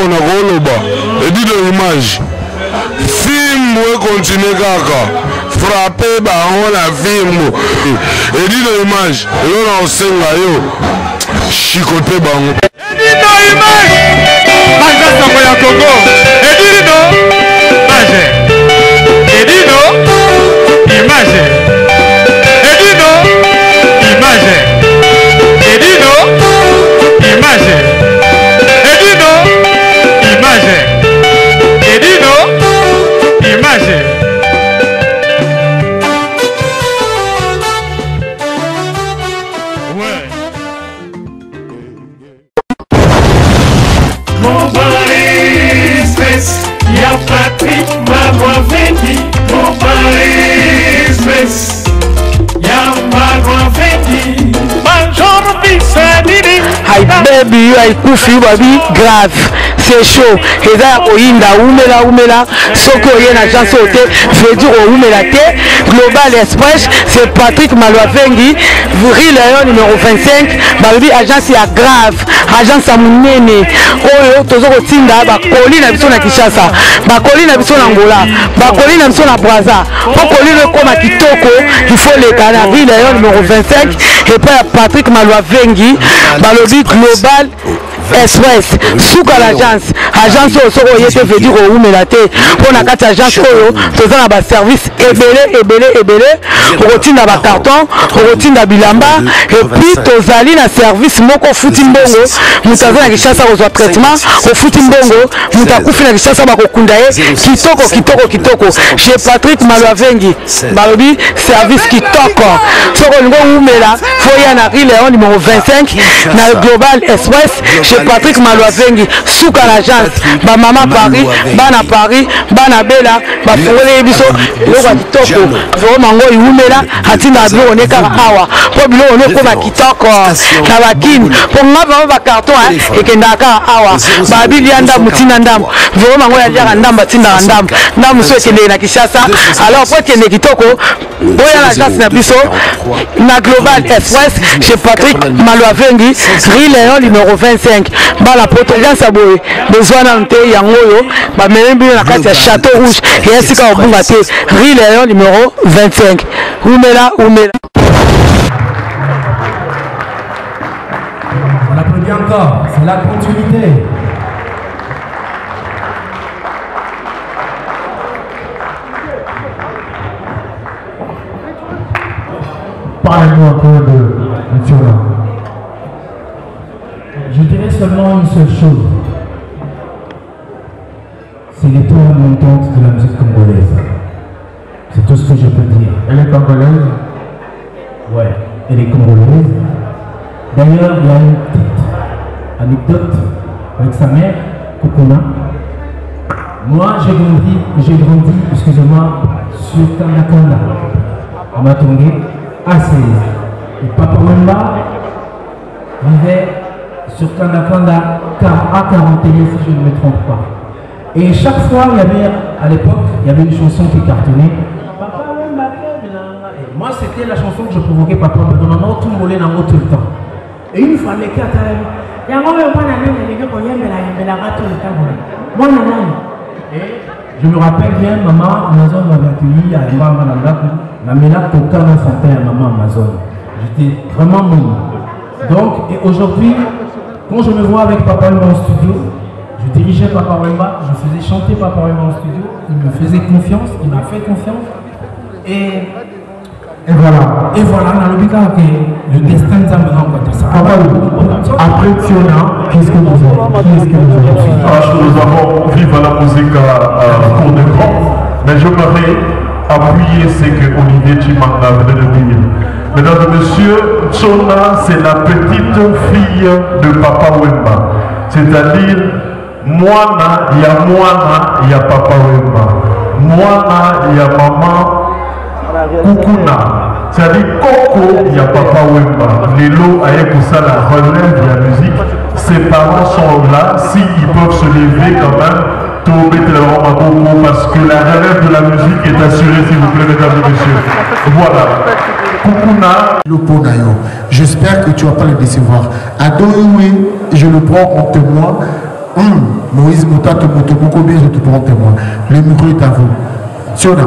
na koloba edi de image film we continue kaka frapper bango na film edi de image yo na osenga yo chicoter bango edi de image banda sango ya Congo edi de image edi de image edi de image edi de image Edino, image. Edino, image. Ouais. Mon Paris Express, y'a Patrick Marois Vendi. Mon Paris Express, y'a Marois Vendi. Bonjour, Bissadini. Hi baby, I kufi baby grave. C'est chaud. Et là, Oinda, Oumela, Soko Yen agence sauté, veut dire Oumela T, Global Express, c'est Patrick Malouavengi, Vril Léon numéro 25, baby agence à grave, agence à Mounene, Oyo, Tozoro Tinda, Bakoli na biso na Kinshasa, Bakoli na biso na Angola, Bakoli na biso na Brazza, Bakoli le comme Kitoko, il faut les canards, Vril Léon numéro 25, et puis Patrick Malouavengi, Balobi Global Express, Souka l'agence, agence au Soro Yete veut dire au Oumelaté, pour la carte agence Oyo, faisant la service ébélé, routine à carton, routine à bilamba, et puis Tozali na service Moko Futimbongo, Moutaza na Kishasa au traitement, au Futimbongo, Moutakufi na Kishasa Bakokundaye, Kitoko, chez Patrick Malouavengi, Balobi, service Kitoko, Soro Ngo Oumela, Foya na Léon numéro 25, na Global Express, chez Patrick Malouavengi, Souka l'agence, ba Maman Paris, Bana Paris, Bana Bella, ba Fongole Biso, Loba Kitoko, Vero Mango Iumela, Hatina Bilo on est car awa, pour Bilo on est comme Kitoko, Navakin, pour moi ba carton et Kendaka awa, ba Bilianda Mutina Ndam, Vero Mango ya dire Ndam Batina Ndam, Ndam souhaite les na Kishasa, alors pour que les Kitoko, Boya l'agence na Biso, na Global Express, chez Patrick Malouavengi, Léon numéro 25. Bala potagance a boye besoin d'ante yangoyo ba melembi na kati ya Château Rouge et ainsi qu'au Bungate Léon numéro 25. Oumela. On applaudit encore, c'est la continuité. Parlez-nous un peu de Thiola. Je dirais seulement une seule chose. C'est l'étoile montante de la musique congolaise. C'est tout ce que je peux dire. Elle est congolaise? Ouais, elle est congolaise. D'ailleurs, il y a une petite anecdote avec sa mère, Kokona. Moi, j'ai grandi, excusez-moi, sur Kanakanda, à Matongé, à 16. Et Papa Wemba vivait sur Kanakanda à 41 si je ne me trompe pas. Et chaque fois, il y avait, à l'époque, il y avait une chanson qui cartonnait. Et moi, c'était la chanson que je provoquais Papa Wemba. Tout le monde est dans tout le temps. Et une fois, les quatre, je me rappelle bien, maman Amazon m'avait accueilli à Mamela Kokana chantait à maman Amazon. J'étais vraiment mou. Donc, et aujourd'hui, quand je me vois avec Papa Wemba en studio, je dirigeais Papa Wemba, je faisais chanter Papa Wemba en studio, il me faisait confiance, il m'a fait confiance. Et voilà, on a l'obligation que le destin nous a mené en ça. Après Tiona, qu'est-ce que nous avons Nous avons vécu la musique à cours d'écran, mais je m'aurais appuyé ce que Olivier Chimanga venait de dire. Mesdames et messieurs, Tiona, c'est la petite fille de Papa Wemba. C'est-à-dire, Moana, il y a Papa Wemba. Moana, il y a maman Kukuna. C'est-à-dire Coco, il y a Papa Wemba. Lelo Ayekoussa, la relève de la musique. Ses parents sont là. S'ils peuvent se lever quand même, parce que la relève de la musique est assurée, s'il vous plaît, mesdames et messieurs. Voilà. Kukuna. J'espère que tu ne vas pas le décevoir. Adoyoué, je le prends en témoin. Moïse Moutato, Motoboko, bien, je te prends témoin. Le micro est à vous. Siona.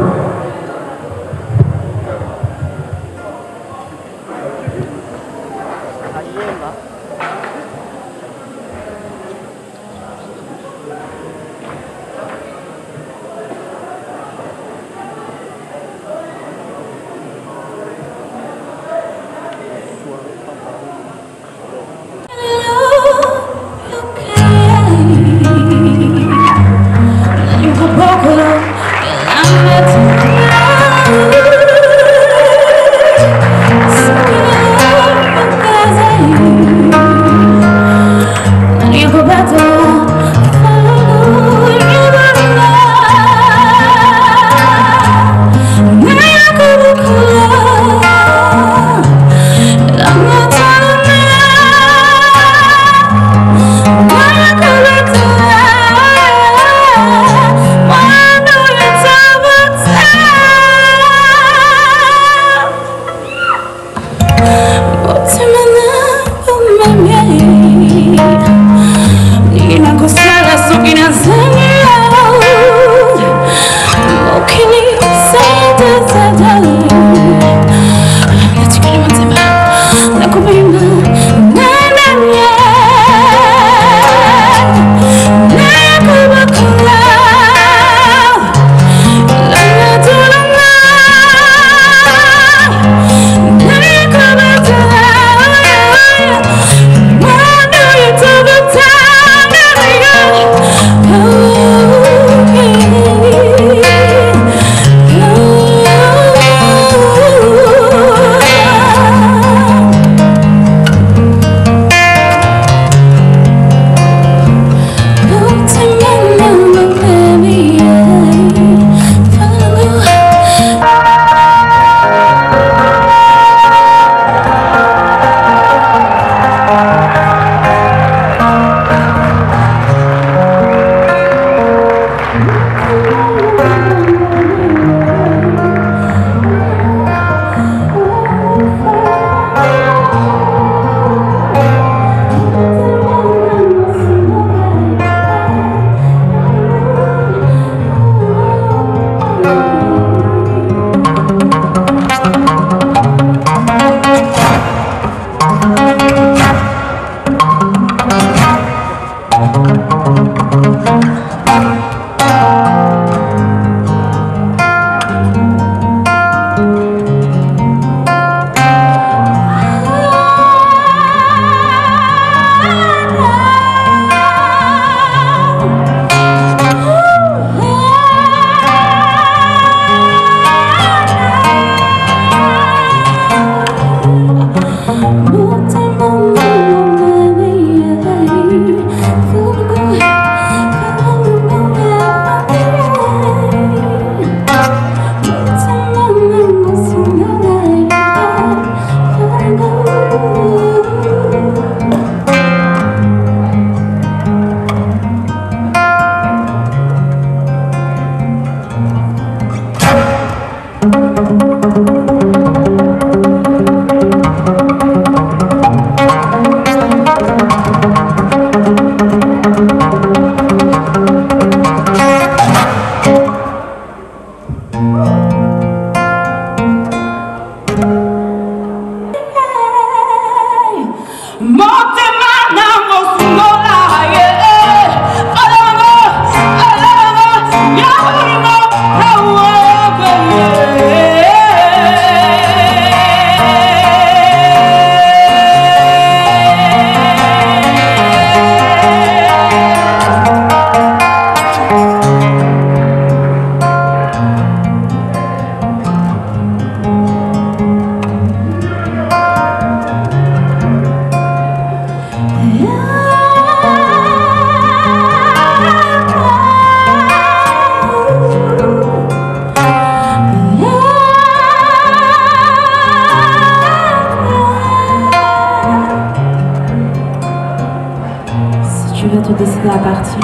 décidé à partir.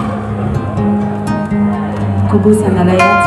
Kobo Sanalayate.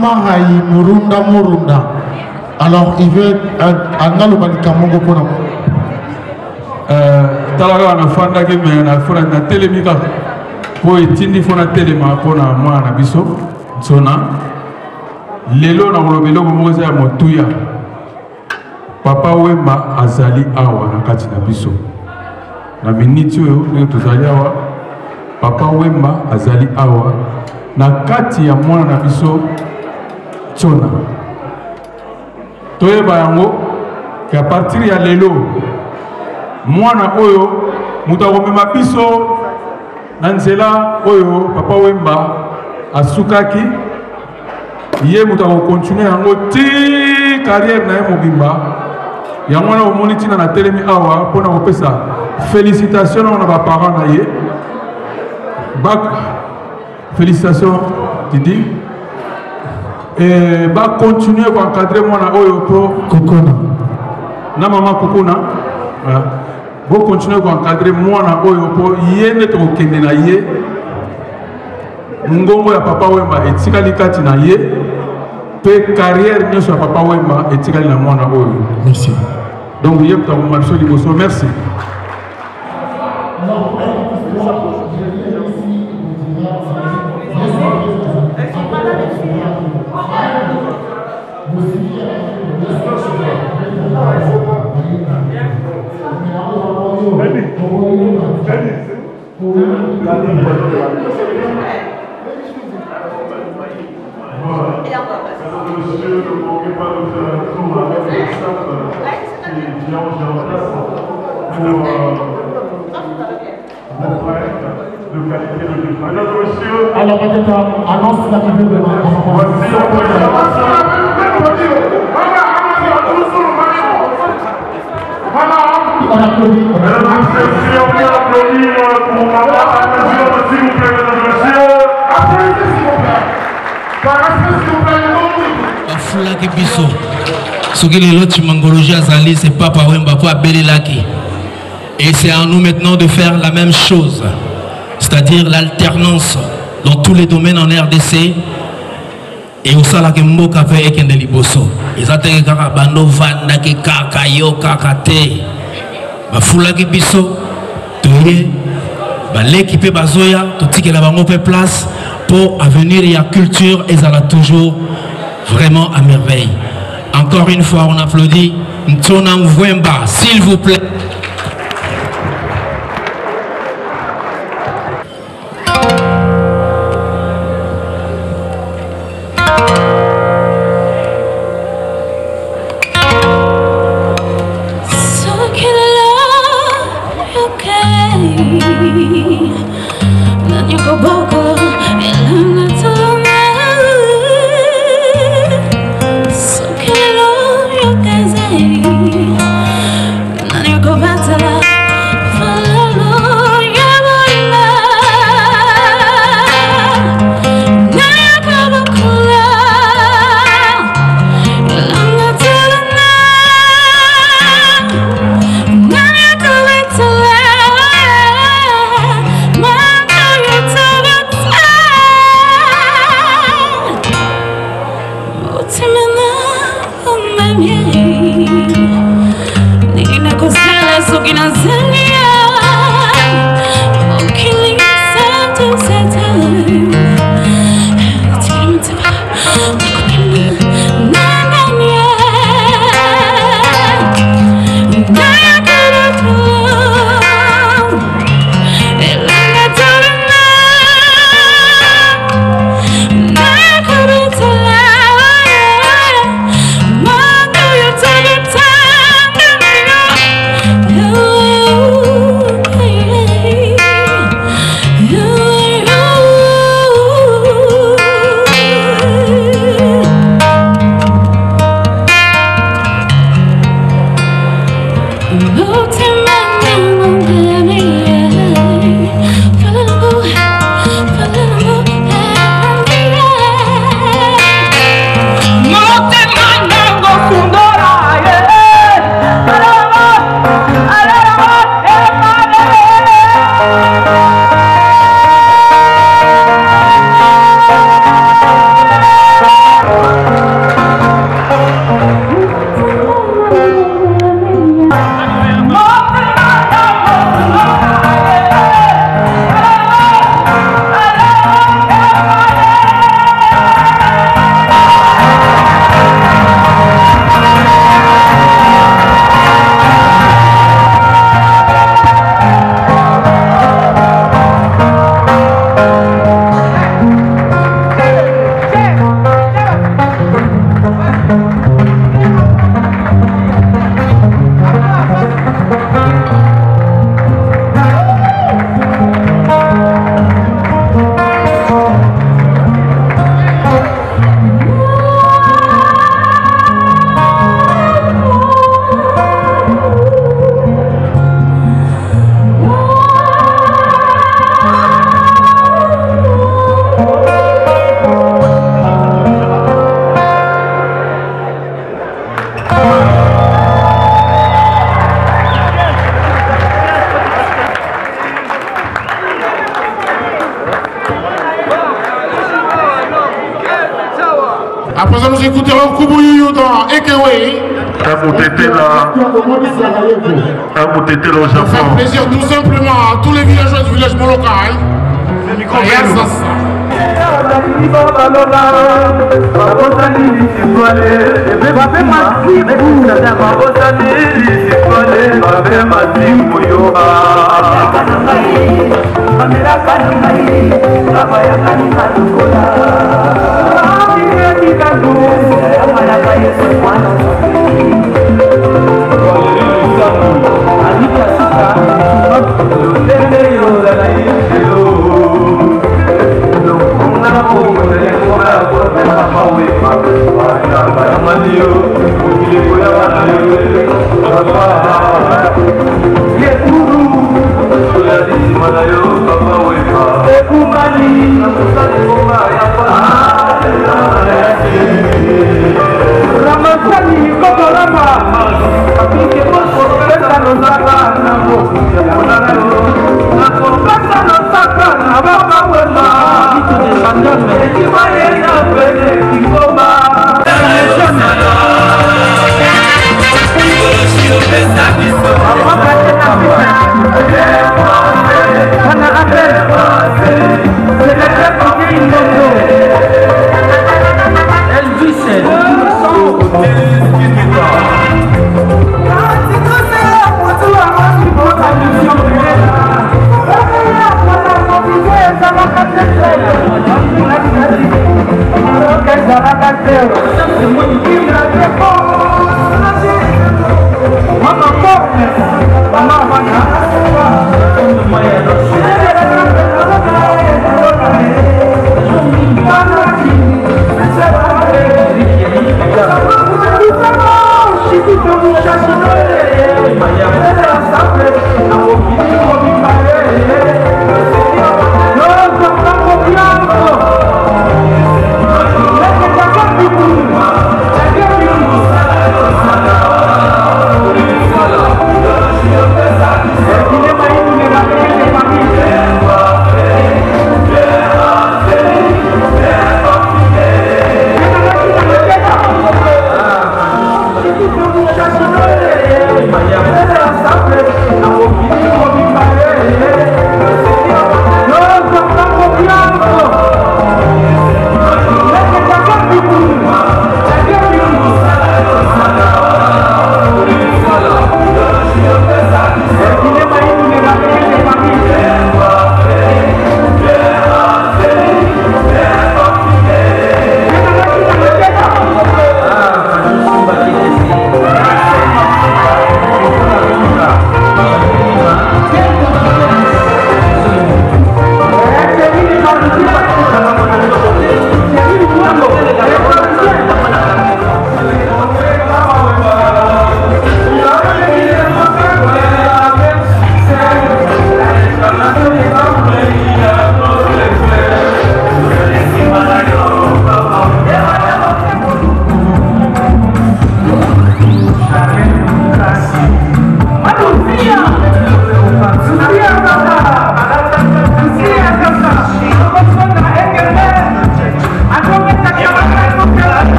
Marai Murunda. Alors, il veut un alobalicamongo pour nous. Talaga na fanda ke me na fura na telemika po itindi fona telema pona mwana biso zona lelo na kolobelo ko moza ya motuya papa Wemba azali awa na kati na biso na miniti oyo ne tozali awa papa Wemba azali awa na kati ya mwana na biso zona toyeba yango ka partir ya lelo mwana oyo mutakomema biso na nzela oyo papa Wemba asukaki ye mutakokontinue yango ti carrière na ye mobimba yango wana omoni ntina na telemi awa mpona kopesa félicitation na baparent na ye félicitation Didi bakontinue koencadre mwana oyo po kokona na mama kokona vous continuez à encadrer moi na oyo po yene to kende na ye ngongo ya papa Wemba etikali kati na ye pe carrière nyoso ya papa Wemba etikali na moi na oyo. Merci. Donc yep ta marché liboso merci. Alors peut-être annonce l'arrivée de on applaudit. Bafulaki biso soki lelo Chimangologie azali c'est Papa Wemba po abelelaki et c'est à nous maintenant de faire la même chose, c'est-à-dire l'alternance dans tous les domaines en RDC et osalaki mboka pe ekende liboso ezateke kaka bando vandaki kaka yo kaka te bafulaki biso toye baleki pe bazoya totikela bango pe place pour avenir et à culture ezala toujours vraiment à merveille. Encore une fois on applaudit Ntona Wemba s'il vous plaît. Tell présent, nous écouterons Koubouyou dans Ekewe. Un moutété là. Un moutété là au Japon. Pour faire plaisir tout simplement à tous les villageois du village Molokai.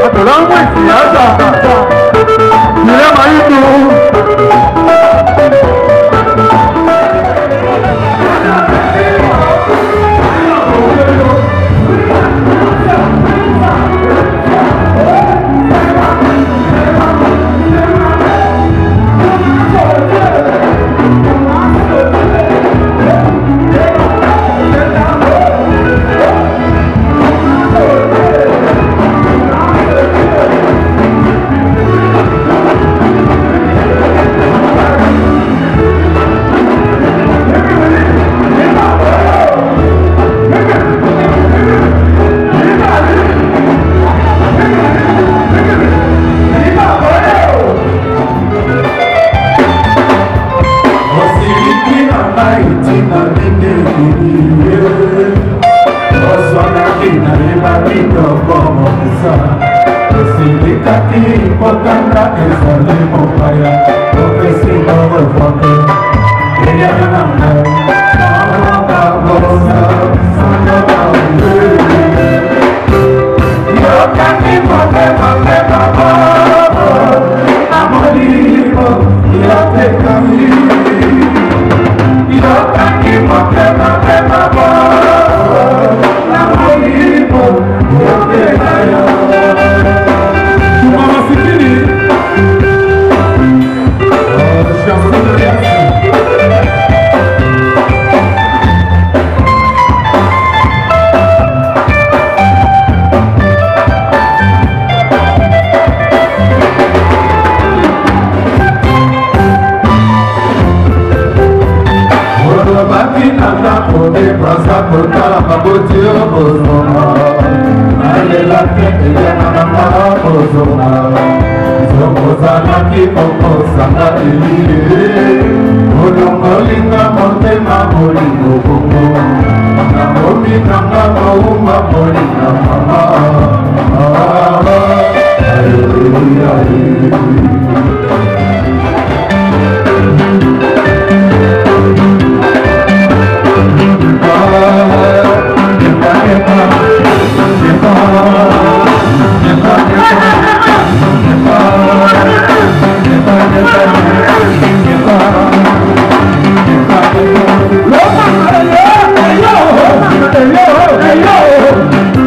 Atulangu siasa Hey yo,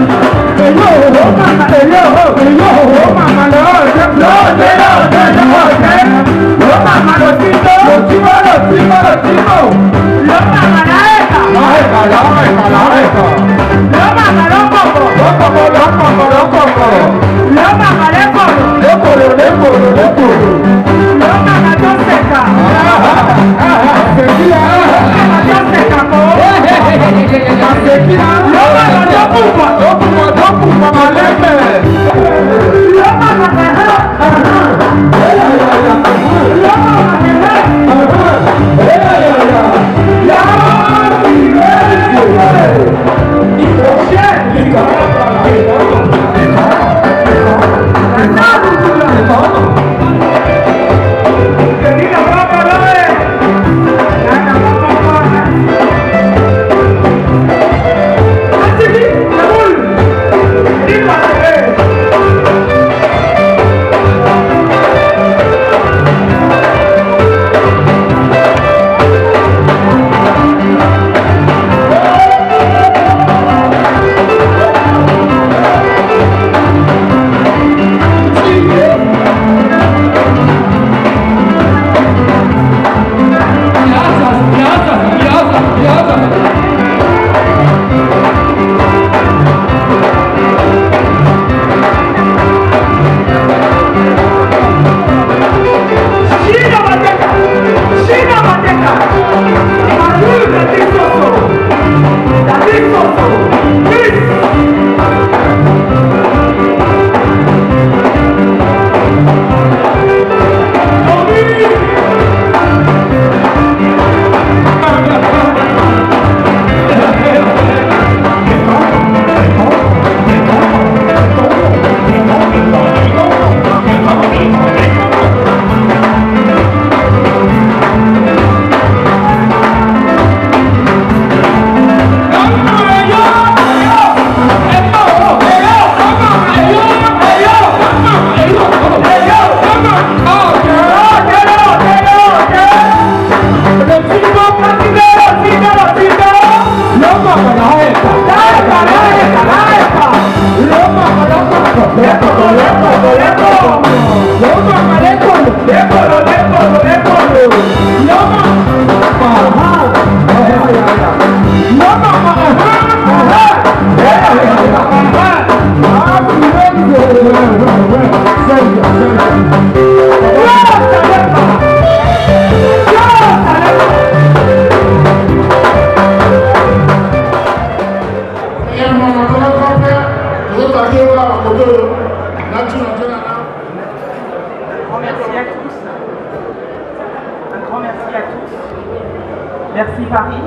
Merci Paris,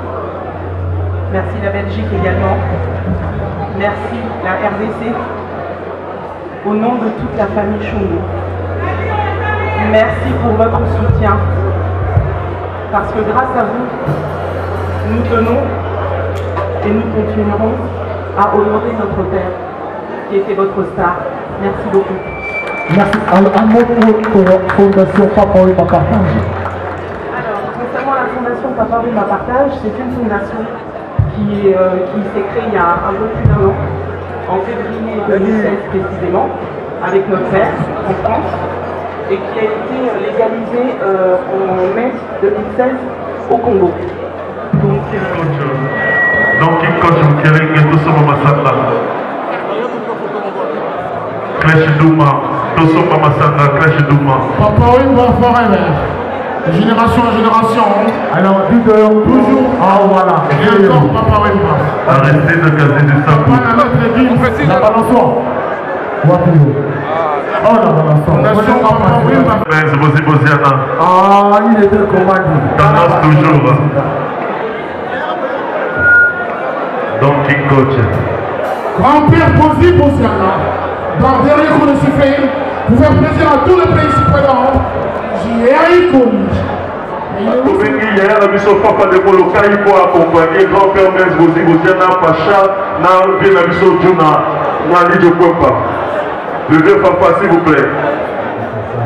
merci la Belgique également, merci la RDC, au nom de toute la famille Chongo. Merci pour votre soutien, parce que grâce à vous, nous tenons et nous continuerons à honorer notre père, qui était votre star. Merci beaucoup. Merci. Un mot pour la Fondation Papa Wemba Partage. Concernant la fondation Papa Wemba Partage, c'est une fondation qui s'est créée il y a un peu plus d'1 an, en février 2016 précisément, avec notre père en France, et qui a été légalisée en mai 2016 au Congo. Donc, Papa Wemba forever. De génération en génération. Alors, dites toujours. Ah voilà. Et encore Papa Wemba. Arrêtez de caser du sable. Voilà notre église. La balançoire. Oh la balançoire. Fondation Papa Wemba. Ah, il était commandé. Tendance toujours. Donc, King Coach. Grand-père Bosi Bosiana. Dans le dernier coup de sifflet, pour faire plaisir à tous les pays citoyens, j'y ai connu. Hier, la mission Papa de Molokai pour accompagner grand-père Benz Bosi Bosiana Pacha, dans la mission Djuna, dans l'île de Kouempa. Levez Papa, s'il vous plaît.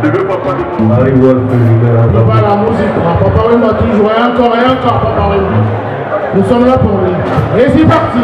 Levez Papa de Molokai. Papa, la musique, Papa Wemba toujours, et encore, Papa Wemba. Nous sommes là pour lui. Et c'est parti.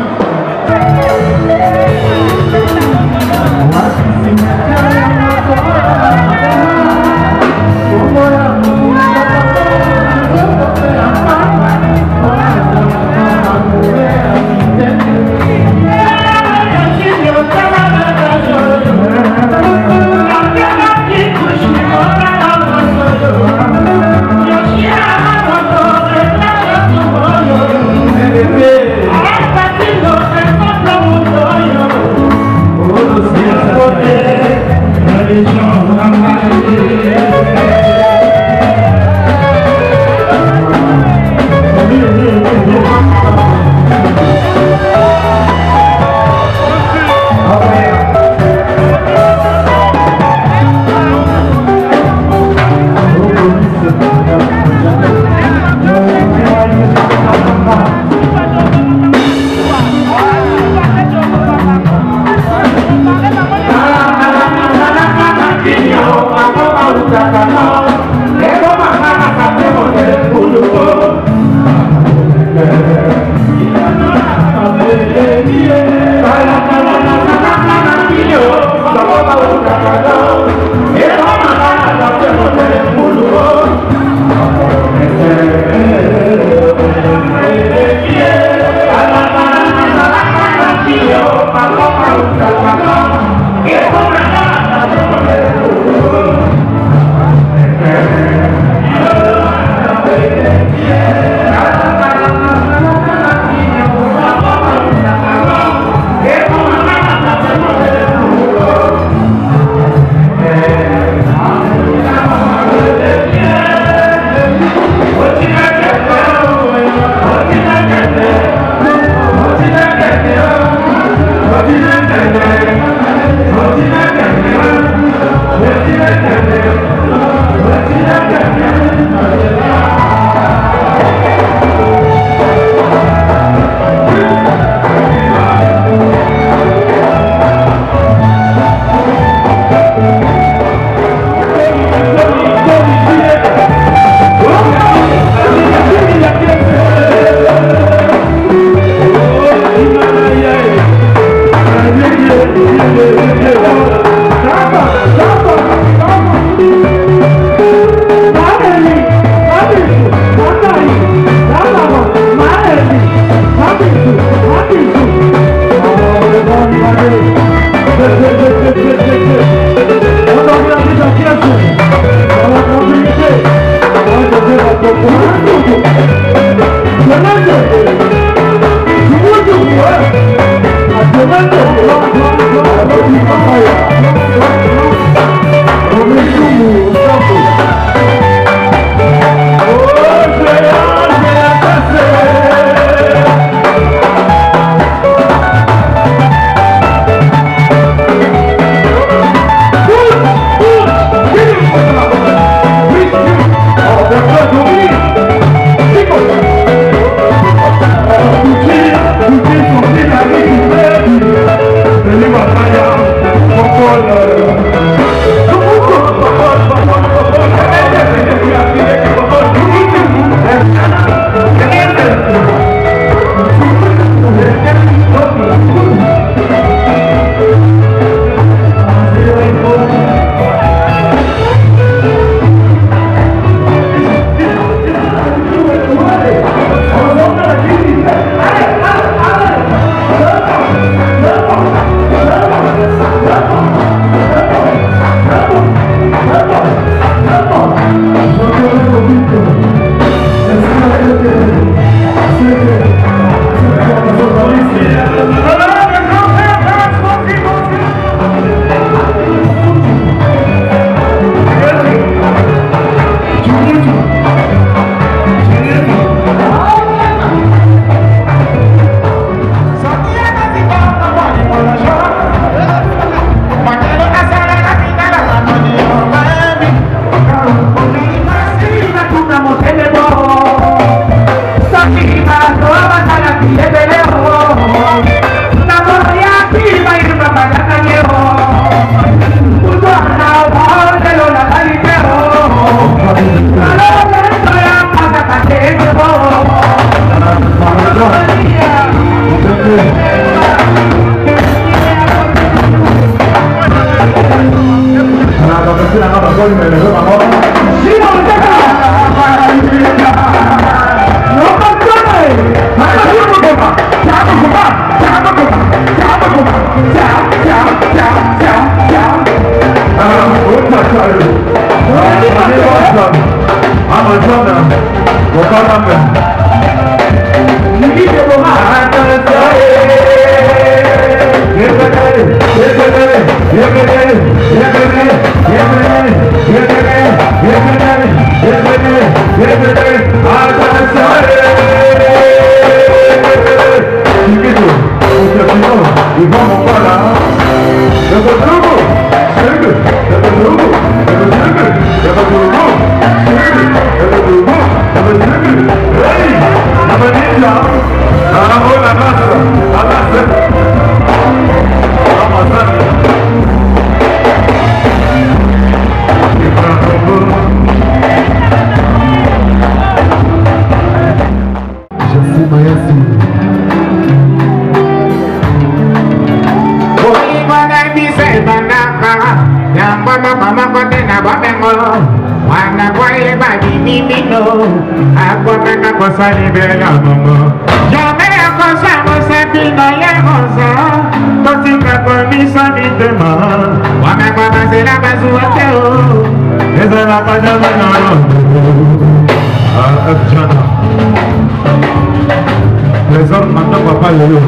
Les hommes maintenant papa Lolo.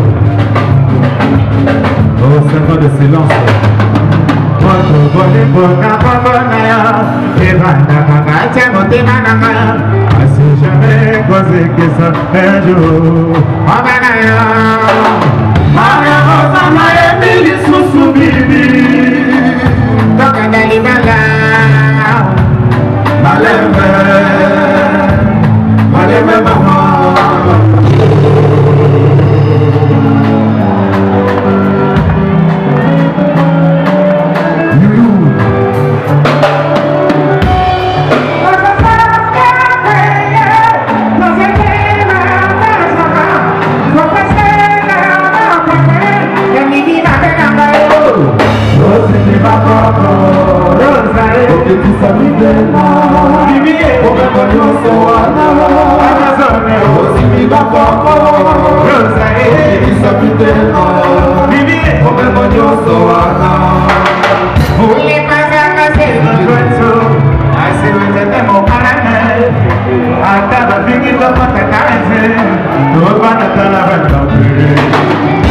Oh, 5 ans de silence. Si jamais causé que ça un jour.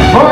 Oh,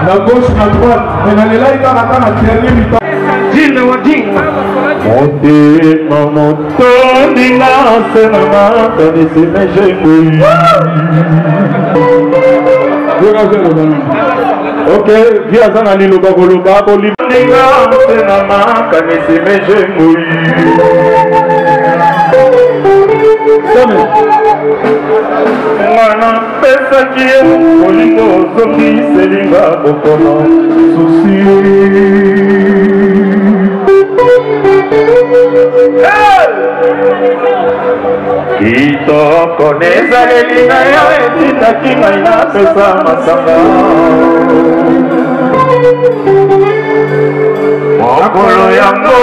La gauche, la droite, mais dans les là, il y a la dernière mi-temps. Ok, viens à Zanani le Bagoloba, Bolivia, Senama, Kanesi, Mejemui. Mana pesa kie olingo zoki selinga bokono susi Ito koneza elina ya etinda kinga ina pesa masanga Mokolo yango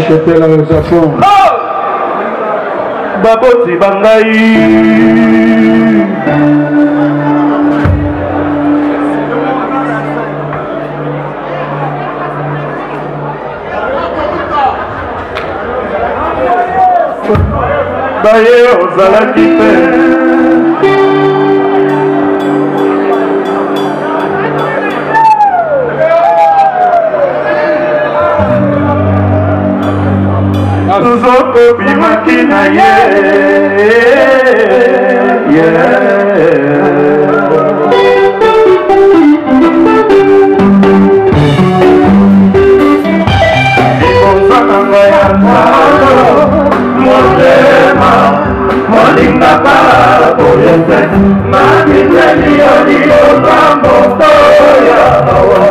C'était là au Japon. Baboti Bangai. Baye ozala kipe. Tuzoko bimakina Ikonzananga ya talo Motema Molinga para boyete Mamiteli yoniyo Bamboto ya hawa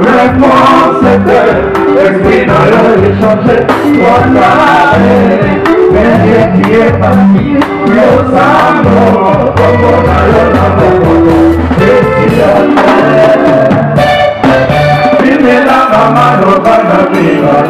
Réponse était L'esprit n'a rien changé mais qui est parti le sang comme on a le la maman no van a vivre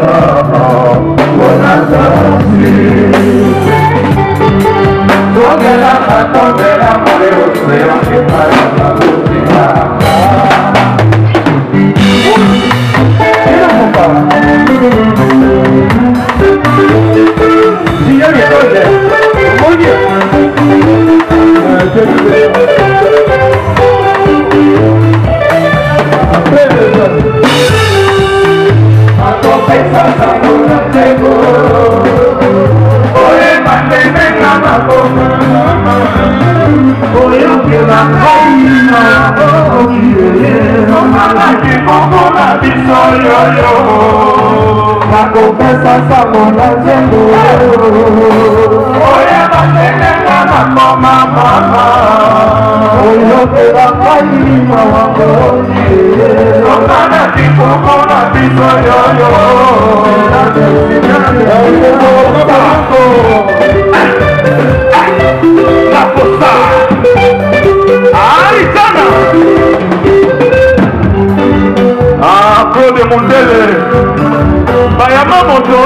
biso yoyo nakopesa sango na nzembo oya batengenga makoma mama oyo mpe bakai mawangoni okana tikuku na biso yoyo nakosa aitana Claude Mundele Bayama Moto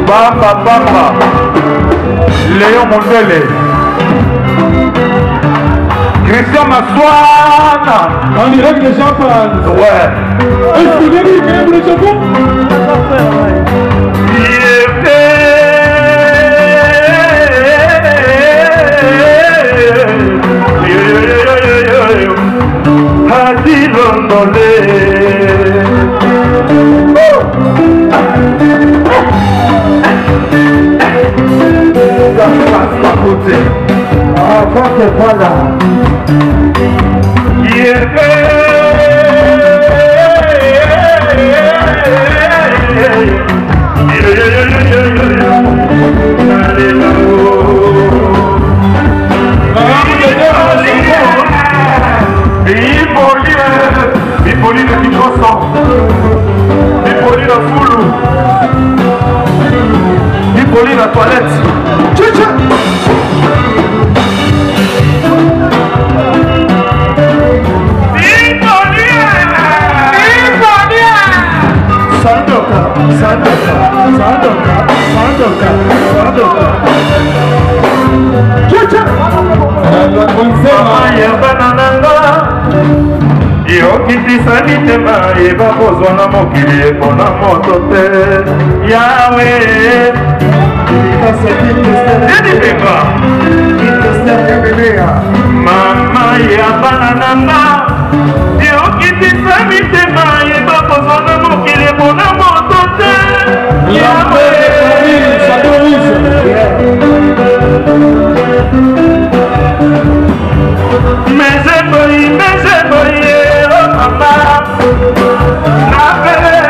Bamba Bamba Léon Mundele Christian Massoana En direct de Jean-Paul. Ouais Est-ce que vous avez dit que vous êtes Bipoli de Kikosan, Bipoli de Foulou, Bipoli de toilette. Tchè Sandoka. Yokitisa mitema eba kozwa na mokili epona moto te yawe edibenga mama ya bana nanga yokitisa mitema eba kozwa na mokili epona moto te yawe mezeboyi mama Navela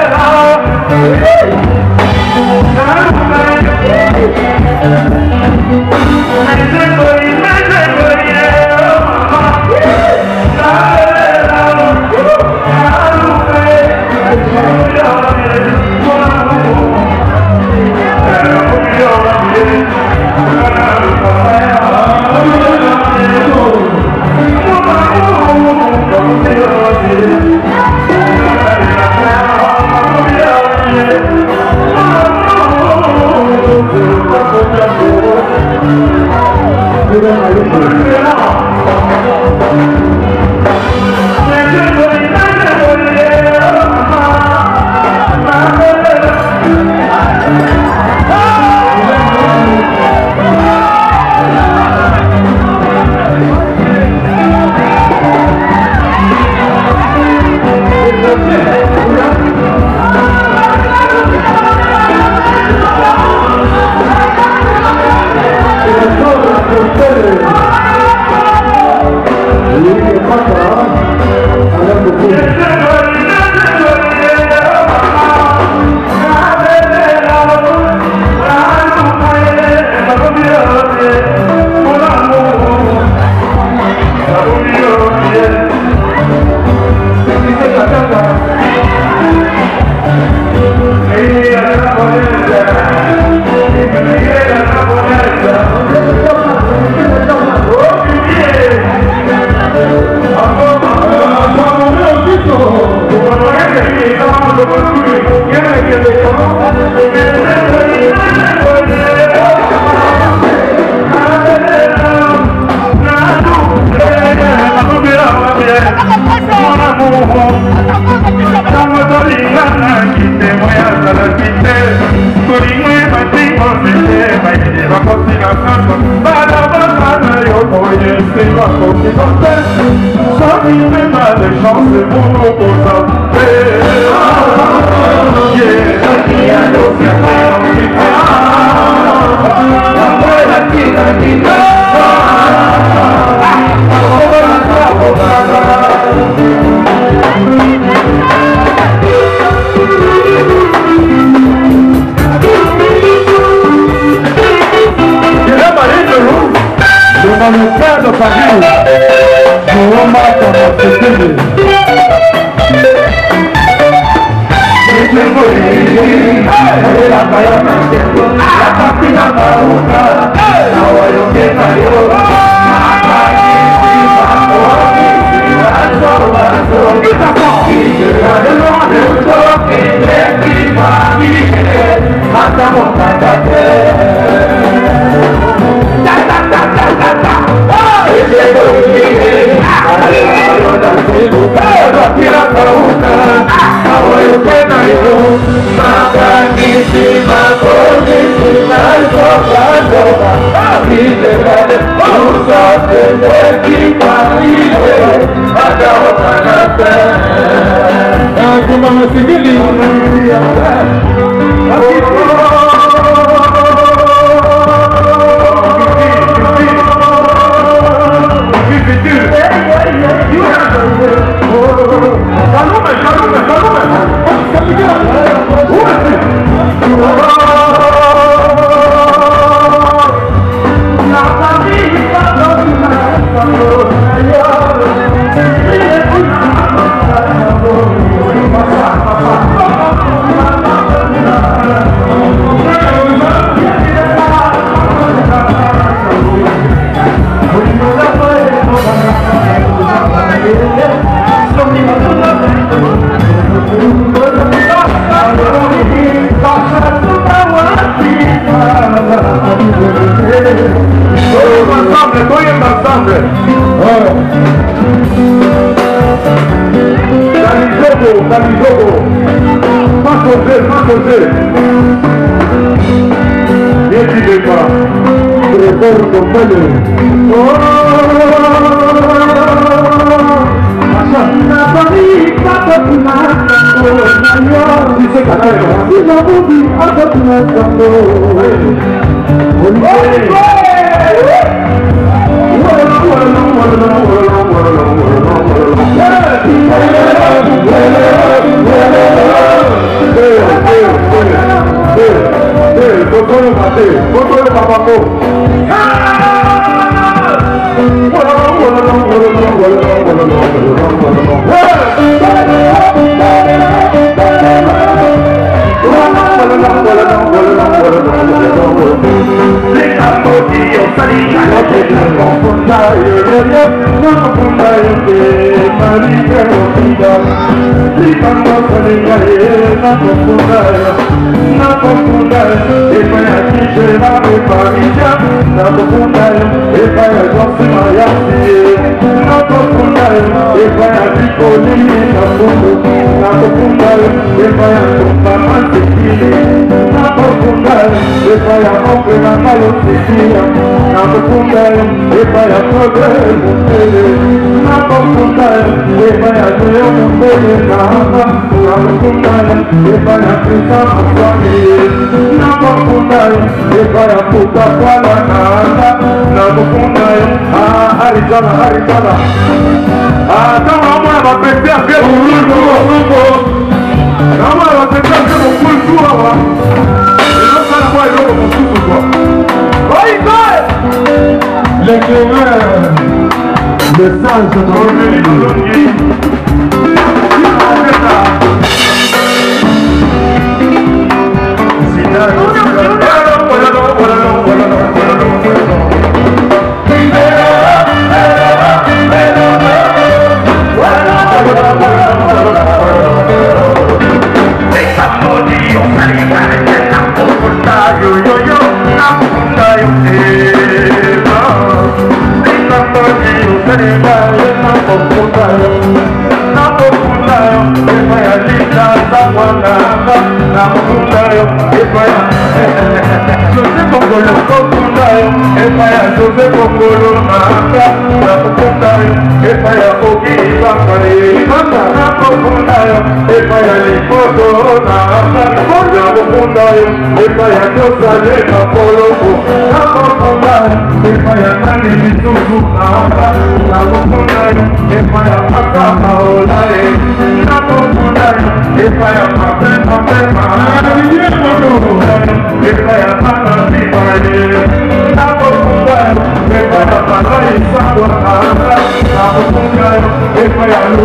If I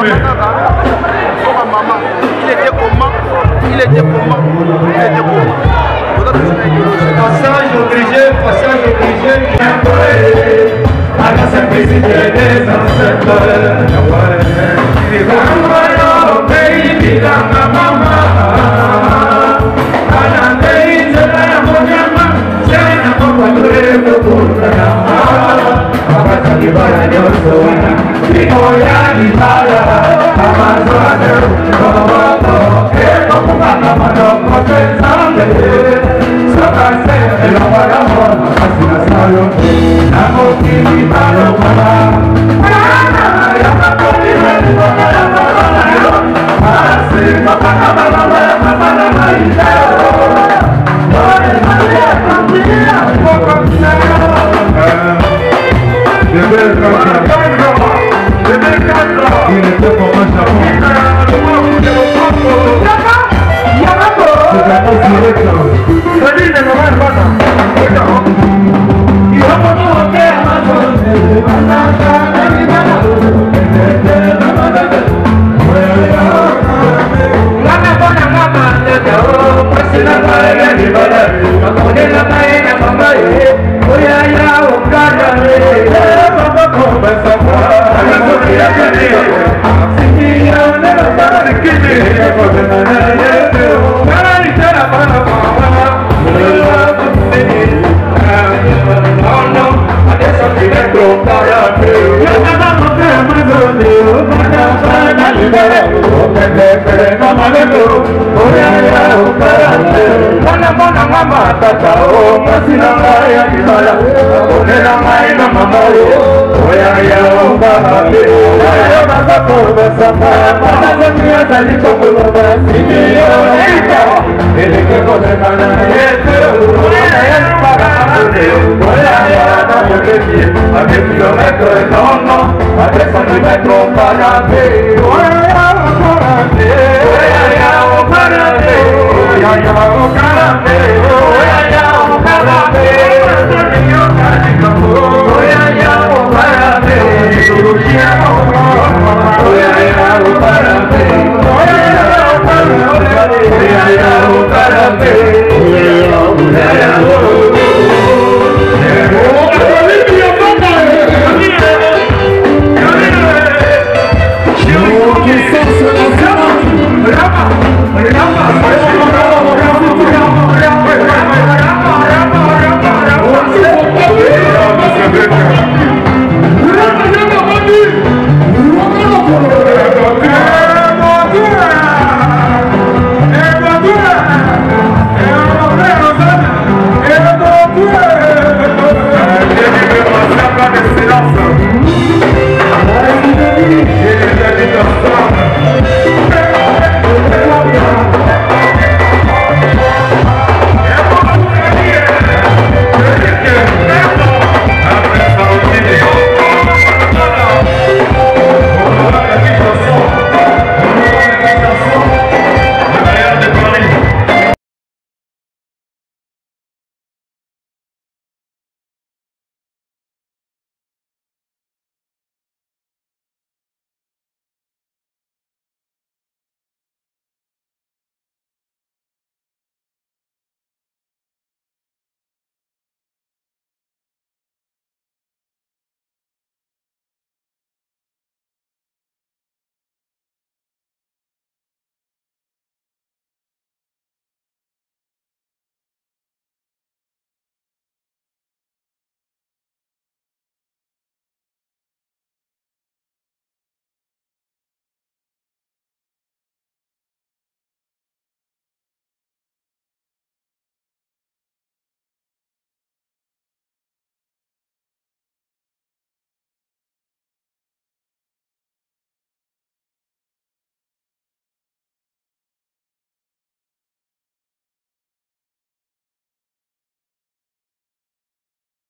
Il était comment? Il était comment? Il était comment? Passage obligé, passage obligé. À la simplicité des ancêtres. Au pays de la maman. Il était pour moi Japon. C'est un peu direct.